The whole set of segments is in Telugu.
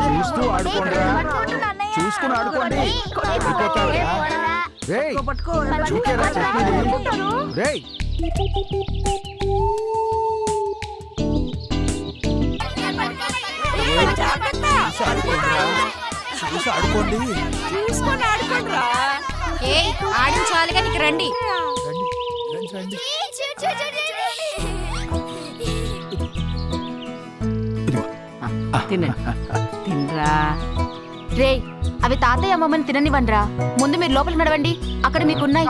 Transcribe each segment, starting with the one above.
చూస్తూ ఆడుకోండిరా, చూసుకుని ఆడుకోండి. అయిపోతారురా. రేయ్, చూకేరా చెప్పేది. రేయ్, చూసి ఆడుకోండి. ఆడించాలిగా నీకు రండి. రండి. తినరా. రే, అవి తాతయ్య అమ్మమ్మని తిననివ్వండిరా. ముందు మీరు లోపలికి నడవండి, అక్కడ మీకున్నాయి.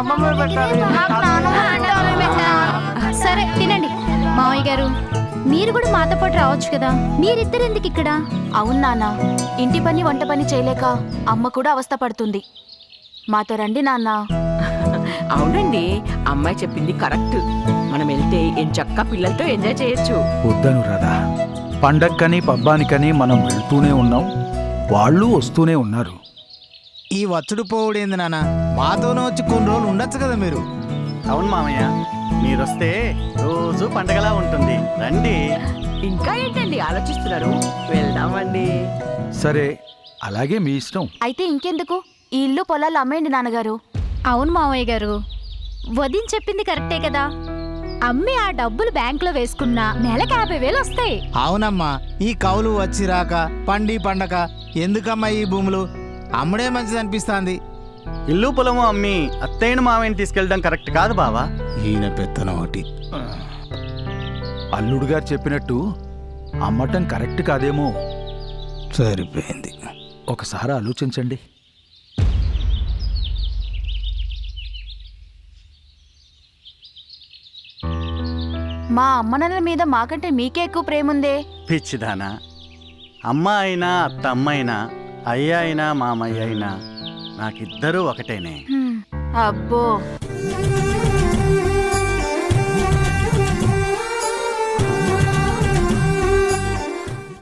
సరే తినండి. మావయ్య గారు, మీరు కూడా మాతో పాటు రావచ్చు కదా, మీరిద్దరు ఎందుకు ఇక్కడ? అవును నాన్న, ఇంటి పని వంట పని చేయలేక అమ్మ కూడా అవస్థ పడుతుంది. మాతో రండి నాన్న. అవునండి, అమ్మాయి చెప్పింది కరెక్ట్. మనం వెళ్తే ఎంచక్కా పిల్లలతో ఎంజాయ్ చేయొచ్చు. వద్దను రాదా, పండక్కని పబ్బానికని మనం వెళ్తూనే ఉన్నాం, వాళ్ళు వస్తూనే ఉన్నారు. ఈ వచ్చుడు పోవుడేంది నాన్న, మాతోనే వచ్చి కొన్ని రోజులు ఉండొచ్చు కదా మీరు. అవును మామయ్య, మీరొస్తే రోజు పండగలా ఉంటుంది. రండి. ఇంకా ఏంటండి ఆలోచిస్తున్నారు? వెళ్దామండి. సరే, అలాగే మీ ఇష్టం. అయితే ఇంకెందుకు, ఈ ఇల్లు పొలాలు అమ్మేయండి నాన్నగారు. అవును మావయ్య గారు, వదిన చెప్పింది కరెక్టే కదా. అమ్మి ఆ డబ్బులు బ్యాంకులో వేసుకున్నా నెలకు 50,000 వస్తాయి. అవునమ్మా, ఈ కౌలు వచ్చి రాక పండి పండక ఎందుకమ్మా ఈ భూములు అమ్ముడే మంచిది అనిపిస్తాంది. ఇల్లు పొలము అమ్మి అత్తయ్యను మామయ్యని తీసుకెళ్ళడం కరెక్ట్ కాదు బావా. ఈయన పెత్తనం ఒకటి. అల్లుడు గారు చెప్పినట్టు అమ్మటం కరెక్ట్ కాదేమో. సరిపోయింది. ఒకసారి ఆలోచించండి. మా అమ్మనాన్నల మీద మాకంటే మీకే ఎక్కువ ప్రేముందే. పిచ్చిదానా, అమ్మ అయినా అత్త అమ్మ అయినా అయ్య అయినా మామయ్య అయినా నాకిద్దరూ ఒకటేనే. అబ్బో.